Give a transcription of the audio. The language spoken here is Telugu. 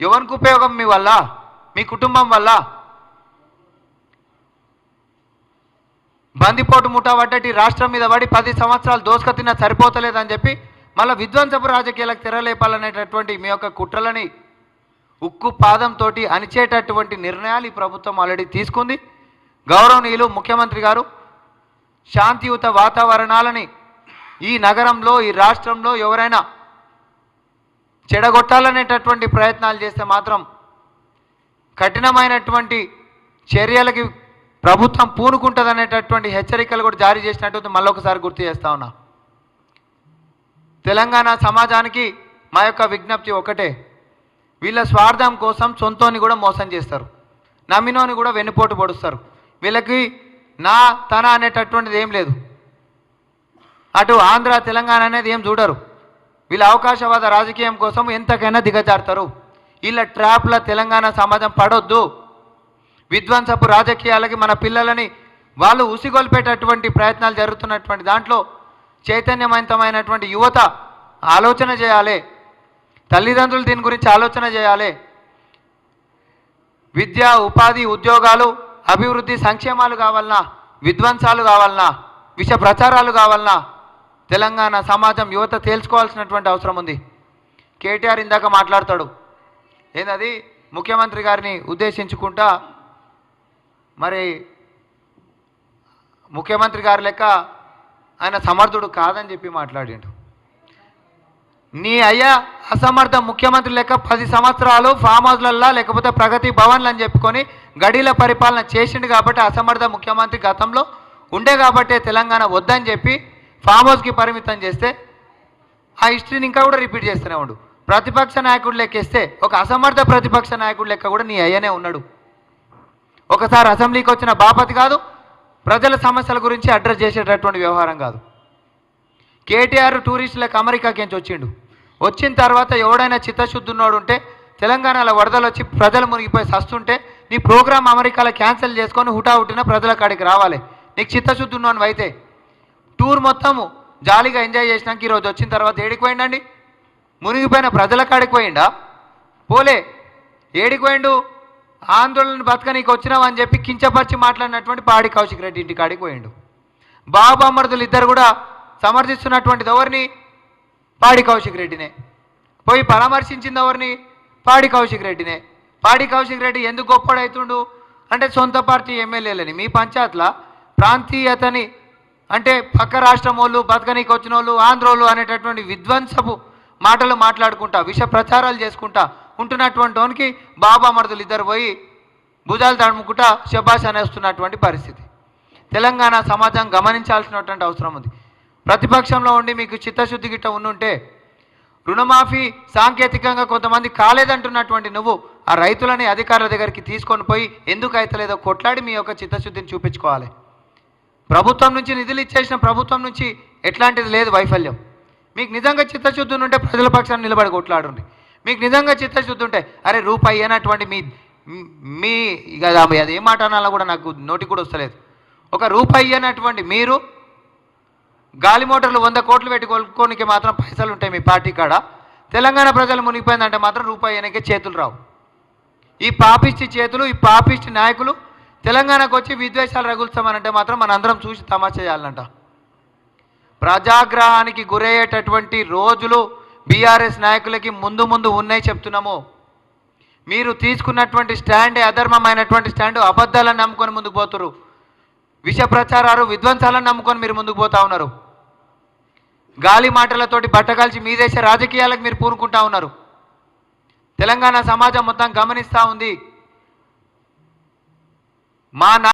ఎవరికి ఉపయోగం? మీ వల్ల, మీ కుటుంబం వల్ల. బందిపోటు ముఠా పడ్డటి రాష్ట్రం మీద పడి 10 సంవత్సరాలు దోసుక తిన్నా సరిపోతలేదని చెప్పి మళ్ళీ విధ్వంసపు రాజకీయాలకు తెరలేపాలనేటటువంటి మీ యొక్క కుట్రలని ఉక్కు పాదంతో అణిచేటటువంటి నిర్ణయాలు ఈ ప్రభుత్వం ఆల్రెడీ తీసుకుంది. గౌరవనీయులు ముఖ్యమంత్రి గారు శాంతియుత వాతావరణాలని ఈ నగరంలో, ఈ రాష్ట్రంలో ఎవరైనా చెడగొట్టాలనేటటువంటి ప్రయత్నాలు చేస్తే మాత్రం కఠినమైనటువంటి చర్యలకి ప్రభుత్వం పూనుకుంటుందనేటటువంటి హెచ్చరికలు కూడా జారీ చేసినట్టు మళ్ళొకసారి గుర్తు చేస్తా ఉన్నా. తెలంగాణ సమాజానికి మా యొక్క విజ్ఞప్తి ఒకటే, వీళ్ళ స్వార్థం కోసం సొంతోని కూడా మోసం చేస్తారు, నమ్మినోని కూడా వెన్నుపోటు పొడుస్తారు. వీళ్ళకి నా తన అనేటటువంటిది ఏం లేదు. అటు ఆంధ్ర తెలంగాణ అనేది ఏం చూడరు. వీళ్ళ అవకాశవాద రాజకీయం కోసం ఎంతకైనా దిగజారుతారు. వీళ్ళ ట్రాప్ల తెలంగాణ సమాజం పడొద్దు. విధ్వంసపు రాజకీయాలకి మన పిల్లలని వాళ్ళు ఉసిగొల్పేటటువంటి ప్రయత్నాలు జరుగుతున్నటువంటి దాంట్లో చైతన్యవంతమైనటువంటి యువత ఆలోచన చేయాలి. తల్లిదండ్రులు దీని గురించి ఆలోచన చేయాలి. విద్య, ఉపాధి, ఉద్యోగాలు, అభివృద్ధి, సంక్షేమాలు కావాలన్నా, విధ్వంసాలు కావాలన్నా, విష ప్రచారాలు కావాలన్నా తెలంగాణ సమాజం యువత తేల్చుకోవాల్సినటువంటి అవసరం ఉంది. కేటీఆర్ ఇందాక మాట్లాడతాడు, ఏందది ముఖ్యమంత్రి గారిని ఉద్దేశించుకుంటా, మరి ముఖ్యమంత్రి గారి లెక్క ఆయన సమర్థుడు కాదని చెప్పి మాట్లాడిండు. నీ అయ్యా అసమర్థ ముఖ్యమంత్రి లెక్క 10 సంవత్సరాలు ఫామ్ హౌస్లల్లా లేకపోతే ప్రగతి భవన్లు అని చెప్పుకొని గడిల పరిపాలన చేసిండు కాబట్టి అసమర్థ ముఖ్యమంత్రి గతంలో ఉండే కాబట్టే తెలంగాణ వద్దని చెప్పి ఫామ్ హౌస్కి పరిమితం చేస్తే ఆ హిస్టరీని ఇంకా కూడా రిపీట్ చేస్తూనే ఉండు. ప్రతిపక్ష నాయకుడు లెక్కేస్తే ఒక అసమర్థ ప్రతిపక్ష నాయకుడు లెక్క కూడా నీ అయ్యనే ఉన్నాడు. ఒకసారి అసెంబ్లీకి వచ్చిన బాపతి కాదు, ప్రజల సమస్యల గురించి అడ్రస్ చేసేటటువంటి వ్యవహారం కాదు. కేటీఆర్ టూరిస్టులకు అమెరికాకించి వచ్చిండు. వచ్చిన తర్వాత ఎవడైనా చిత్తశుద్ధి ఉన్నోడు ఉంటే, తెలంగాణలో వరదలు వచ్చి ప్రజలు మునిగిపోయి సస్తుంటే నీ ప్రోగ్రామ్ అమెరికాలో క్యాన్సిల్ చేసుకొని హుటాహుటిన ప్రజల కాడికి రావాలి. నీకు చిత్తశుద్ధి ఉన్నోను అయితే టూర్ మొత్తము జాలీగా ఎంజాయ్ చేసినాక ఈరోజు వచ్చిన తర్వాత ఏడికి పోయిండండి? మునిగిపోయిన ప్రజల కాడికి పోయిండా? పోలే. ఏడికి పోయిండు? ఆందోళన బతకనీకి వచ్చినావు అని చెప్పి కించపరిచి మాట్లాడినటువంటి పాడి కౌశిక్ రెడ్డి ఇంటి కాడికి పోయిండు. బాబు అమర్దులు ఇద్దరు కూడా సమర్థిస్తున్నటువంటిది ఎవరిని? పాడి కౌశిక్ రెడ్డినే. పోయి పరామర్శించింది ఎవరిని? పాడి కౌశిక్ రెడ్డినే. పాడి కౌశిక్ రెడ్డి ఎందుకు గొప్పడవుతుండు అంటే సొంత పార్టీ ఎమ్మెల్యేలని మీ పంచాయత్ల ప్రాంతీయతని అంటే పక్క రాష్ట్రం వాళ్ళు, బతకనీకి వచ్చిన వాళ్ళు, ఆంధ్రోళ్ళు అనేటటువంటి విధ్వంసపు మాటలు మాట్లాడుకుంటా, విష ప్రచారాలు చేసుకుంటా ఉంటున్నటువంటి వానికి బాబా మరుదులు ఇద్దరు పోయి భుజాలు తడుముకుంటా శబాష్ అనేస్తున్నటువంటి పరిస్థితి తెలంగాణ సమాజం గమనించాల్సినటువంటి అవసరం ఉంది. ప్రతిపక్షంలో ఉండి మీకు చిత్తశుద్ధి గిట్ట ఉండుంటే రుణమాఫీ సాంకేతికంగా కొంతమంది కాలేదంటున్నటువంటి నువ్వు ఆ రైతులని అధికారుల దగ్గరికి తీసుకొని పోయి ఎందుకు అయితలేదో కొట్లాడి మీ యొక్క చిత్తశుద్ధిని చూపించుకోవాలి. ప్రభుత్వం నుంచి నిధులు ఇచ్చేసిన ప్రభుత్వం నుంచి ఎట్లాంటిది లేదు వైఫల్యం. మీకు నిజంగా చిత్తశుద్ధి ఉంటే ప్రజల పక్షాన్ని నిలబడి కొట్లాడండి. మీకు నిజంగా చిత్తశుద్ధి ఉంటే అరే రూపాయి అయినటువంటి మీ ఇక అది ఏం మాట అనాలో కూడా నాకు నోటికి కూడా వస్తలేదు. ఒక రూపాయి అయినటువంటి మీరు గాలి మోటార్లు 100 కోట్లు పెట్టి కొనుక్కోనికి మాత్రం పైసలు ఉంటాయి మీ పార్టీ కాడ. తెలంగాణ ప్రజలు మునిగిపోయిందంటే మాత్రం రూపాయి అయినకే చేతులు రావు. ఈ పాపిష్టి చేతులు, ఈ పాపిష్టి నాయకులు తెలంగాణకు వచ్చి విద్వేషాలు రగులుస్తామనంటే మాత్రం మనందరం చూసి తమాషా చేయాలంట. ప్రజాగ్రహానికి గురయ్యేటటువంటి రోజులు బీఆర్ఎస్ నాయకులకి ముందు ముందు ఉన్నాయి చెప్తున్నాము. మీరు తీసుకున్నటువంటి స్టాండే అధర్మమైనటువంటి స్టాండు, అబద్ధాలను నమ్ముకొని ముందుకు పోతున్నారు. విష ప్రచారాలు, విధ్వంసాలను నమ్ముకొని మీరు ముందుకు పోతా ఉన్నారు. గాలి మాటలతోటి బట్టగాల్చి మీ దేశ రాజకీయాలకు మీరు పూనుకుంటా ఉన్నారు. తెలంగాణ సమాజం మొత్తం గమనిస్తూ ఉంది. మా